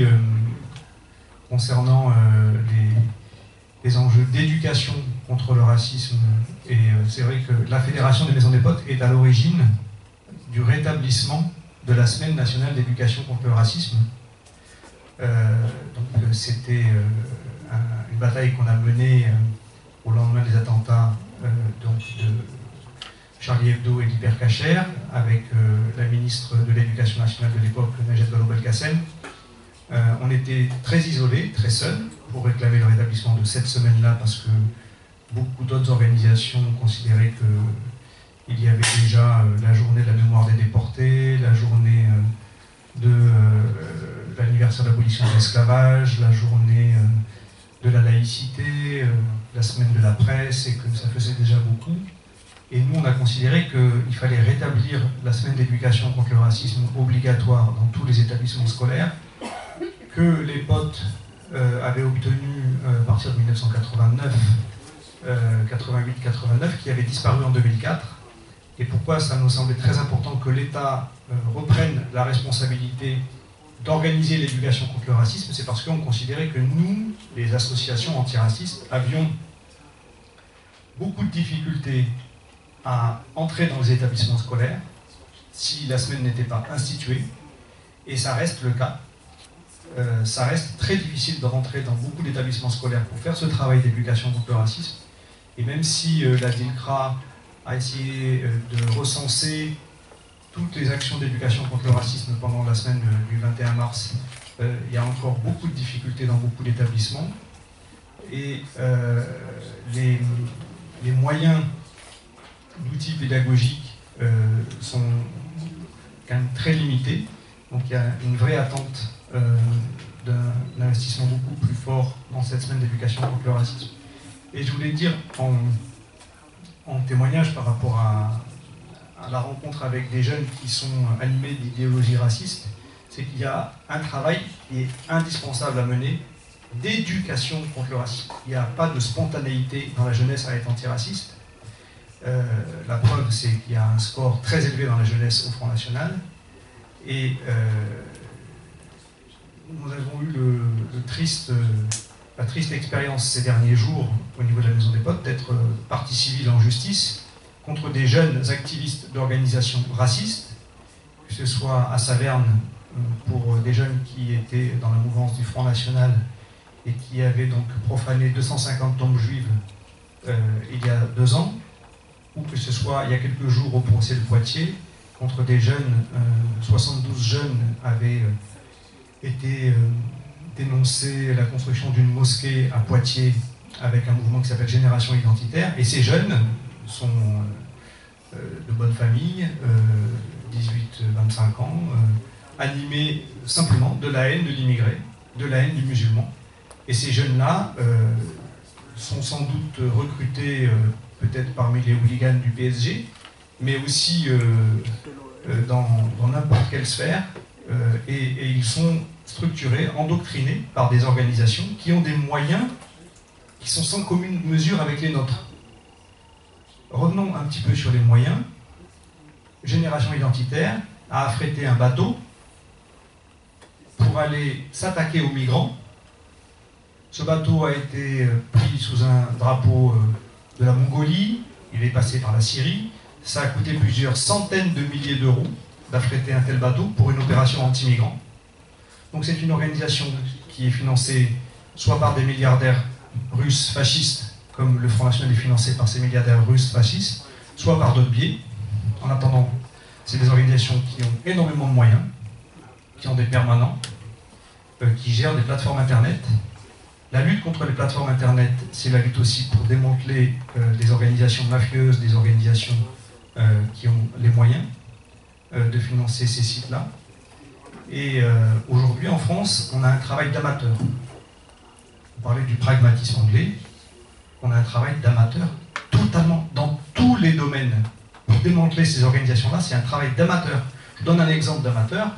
aussi concernant les enjeux d'éducation contre le racisme. Et c'est vrai que la Fédération des Maisons des Potes est à l'origine du rétablissement de la Semaine nationale d'éducation contre le racisme. Donc c'était une bataille qu'on a menée au lendemain des attentats donc de Charlie Hebdo et d'Hypercacher, avec la ministre de l'Éducation nationale de l'époque, Najat Vallaud-Belkacem. On était très isolés, très seuls, pour réclamer le rétablissement de cette semaine-là, parce que beaucoup d'autres organisations considéraient qu'il y avait déjà la journée de la mémoire des déportés, la journée de l'anniversaire de l'abolition de l'esclavage, la journée de la laïcité, la semaine de la presse, et que ça faisait déjà beaucoup. Et nous, on a considéré qu'il fallait rétablir la semaine d'éducation contre le racisme obligatoire dans tous les établissements scolaires, que les potes avaient obtenu à partir de 1989, 88-89, qui avait disparu en 2004. Et pourquoi ça nous semblait très important que l'État reprenne la responsabilité d'organiser l'éducation contre le racisme, c'est parce qu'on considérait que nous, les associations antiracistes, avions beaucoup de difficultés à entrer dans les établissements scolaires si la semaine n'était pas instituée, et ça reste le cas. Ça reste très difficile de rentrer dans beaucoup d'établissements scolaires pour faire ce travail d'éducation contre le racisme, et même si la DILCRA a essayé de recenser toutes les actions d'éducation contre le racisme pendant la semaine du 21 mars, il y a encore beaucoup de difficultés dans beaucoup d'établissements, et les moyens d'outils pédagogiques sont quand même très limités. Donc il y a une vraie attente d'un investissement beaucoup plus fort dans cette semaine d'éducation contre le racisme. Et je voulais dire en témoignage par rapport à la rencontre avec des jeunes qui sont animés d'idéologie raciste, c'est qu'il y a un travail qui est indispensable à mener d'éducation contre le racisme. Il n'y a pas de spontanéité dans la jeunesse à être antiraciste. La preuve, c'est qu'il y a un score très élevé dans la jeunesse au Front National. Et nous avons eu la triste expérience ces derniers jours au niveau de la Maison des Potes d'être partie civile en justice contre des jeunes activistes d'organisations racistes, que ce soit à Saverne pour des jeunes qui étaient dans la mouvance du Front National et qui avaient donc profané 250 tombes juives il y a 2 ans, ou que ce soit il y a quelques jours au procès de Poitiers, contre des jeunes, 72 jeunes avaient été dénoncés la construction d'une mosquée à Poitiers avec un mouvement qui s'appelle Génération Identitaire, et ces jeunes sont de bonne famille, 18-25 ans, animés simplement de la haine de l'immigré, de la haine du musulman. Et ces jeunes-là sont sans doute recrutés peut-être parmi les hooligans du PSG, mais aussi dans n'importe quelle sphère, et ils sont structurés, endoctrinés par des organisations qui ont des moyens qui sont sans commune mesure avec les nôtres. Revenons un petit peu sur les moyens. Génération Identitaire a affrété un bateau pour aller s'attaquer aux migrants. Ce bateau a été pris sous un drapeau de la Mongolie, il est passé par la Syrie. Ça a coûté plusieurs centaines de milliers d'euros d'affréter un tel bateau pour une opération anti-migrants. Donc c'est une organisation qui est financée soit par des milliardaires russes fascistes, comme le Front National est financé par ces milliardaires russes fascistes, soit par d'autres biais. En attendant, c'est des organisations qui ont énormément de moyens, qui ont des permanents, qui gèrent des plateformes Internet. La lutte contre les plateformes Internet, c'est la lutte aussi pour démanteler des organisations mafieuses, des organisations qui ont les moyens de financer ces sites-là. Et aujourd'hui, en France, on a un travail d'amateur. On parlait du pragmatisme anglais. On a un travail d'amateur totalement dans tous les domaines. Pour démanteler ces organisations-là, c'est un travail d'amateur. Je donne un exemple d'amateur.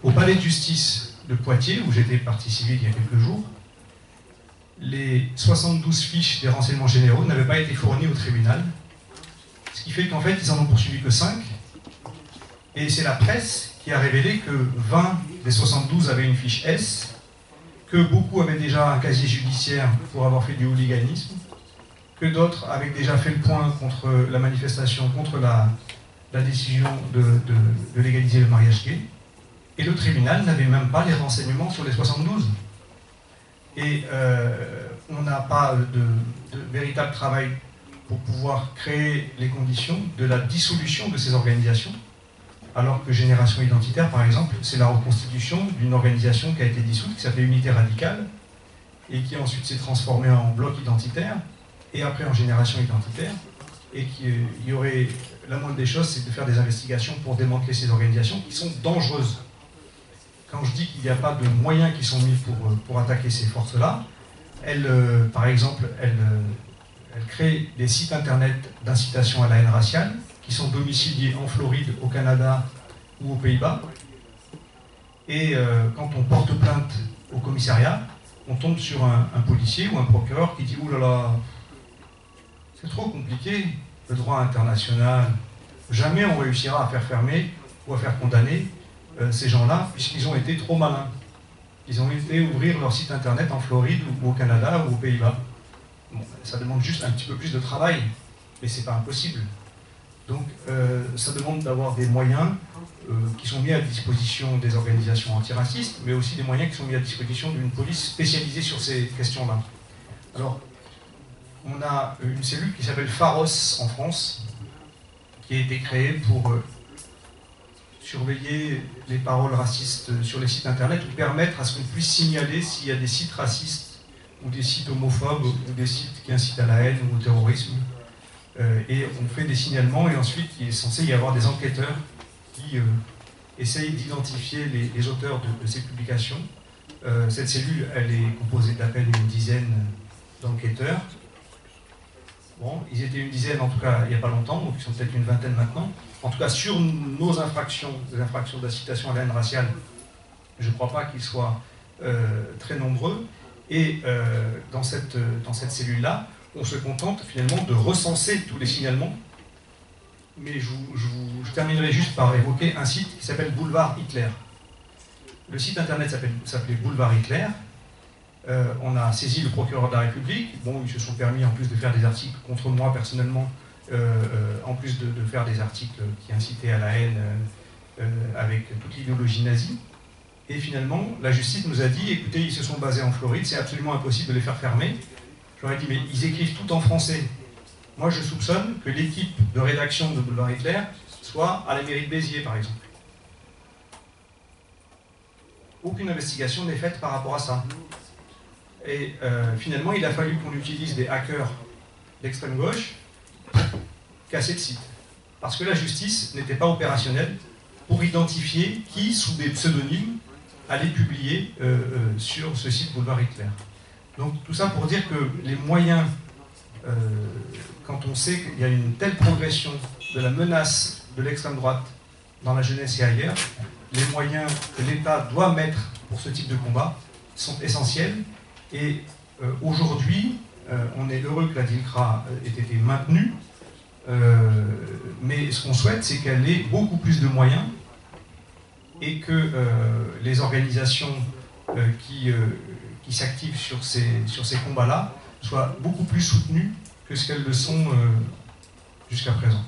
Au palais de justice de Poitiers, où j'étais partie civile il y a quelques jours, les 72 fiches des renseignements généraux n'avaient pas été fournies au tribunal, ce qui fait qu'en fait, ils en ont poursuivi que 5. Et c'est la presse qui a révélé que 20 des 72 avaient une fiche S, que beaucoup avaient déjà un casier judiciaire pour avoir fait du hooliganisme, que d'autres avaient déjà fait le point contre la manifestation, contre la décision de légaliser le mariage gay, et le tribunal n'avait même pas les renseignements sur les 72. Et on n'a pas de véritable travail pour pouvoir créer les conditions de la dissolution de ces organisations, alors que Génération Identitaire, par exemple, c'est la reconstitution d'une organisation qui a été dissoute, qui s'appelait Unité Radicale, et qui ensuite s'est transformée en Bloc Identitaire, et après en Génération Identitaire, et qu'il y aurait, la moindre des choses, c'est de faire des investigations pour démanteler ces organisations qui sont dangereuses. Quand je dis qu'il n'y a pas de moyens qui sont mis pour attaquer ces forces-là, par exemple, elles créent des sites internet d'incitation à la haine raciale, qui sont domiciliés en Floride, au Canada ou aux Pays-Bas. Et quand on porte plainte au commissariat, on tombe sur un policier ou un procureur qui dit « Ouh là là, c'est trop compliqué, le droit international, jamais on réussira à faire fermer ou à faire condamner ces gens-là, puisqu'ils ont été trop malins. Ils ont été ouvrir leur site internet en Floride ou au Canada ou aux Pays-Bas. » Bon, ça demande juste un petit peu plus de travail, mais c'est pas impossible. Donc ça demande d'avoir des moyens qui sont mis à disposition des organisations antiracistes, mais aussi des moyens qui sont mis à disposition d'une police spécialisée sur ces questions-là. Alors, on a une cellule qui s'appelle Pharos en France, qui a été créée pour surveiller les paroles racistes sur les sites internet ou permettre à ce qu'on puisse signaler s'il y a des sites racistes ou des sites homophobes ou des sites qui incitent à la haine ou au terrorisme. Et on fait des signalements et ensuite il est censé y avoir des enquêteurs qui essayent d'identifier les auteurs de ces publications. Cette cellule, elle est composée d'à peine une dizaine d'enquêteurs. Bon, ils étaient une dizaine en tout cas il n'y a pas longtemps, donc ils sont peut-être une vingtaine maintenant. En tout cas sur nos infractions, les infractions d'incitation à la haine raciale, je ne crois pas qu'ils soient très nombreux. Et dans cette cellule-là, on se contente finalement de recenser tous les signalements. Mais je terminerai juste par évoquer un site qui s'appelle Boulevard Hitler. Le site internet s'appelait Boulevard Hitler. On a saisi le procureur de la République. Bon, ils se sont permis, en plus de faire des articles contre moi personnellement, en plus de faire des articles qui incitaient à la haine avec toute l'idéologie nazie. Et finalement, la justice nous a dit, écoutez, ils se sont basés en Floride, c'est absolument impossible de les faire fermer. J'aurais dit, mais ils écrivent tout en français. Moi, je soupçonne que l'équipe de rédaction de Boulevard Hitler soit à la mairie de Béziers, par exemple. Aucune investigation n'est faite par rapport à ça. Et finalement, il a fallu qu'on utilise des hackers d'extrême gauche pour casser le site. Parce que la justice n'était pas opérationnelle pour identifier qui, sous des pseudonymes, allait publier sur ce site Boulevard Hitler. Donc tout ça pour dire que les moyens, quand on sait qu'il y a une telle progression de la menace de l'extrême droite dans la jeunesse et ailleurs, les moyens que l'État doit mettre pour ce type de combat sont essentiels. Et aujourd'hui, on est heureux que la DILCRA ait été maintenue, mais ce qu'on souhaite, c'est qu'elle ait beaucoup plus de moyens et que les organisations qui s'activent sur ces combats-là soient beaucoup plus soutenues que ce qu'elles le sont jusqu'à présent.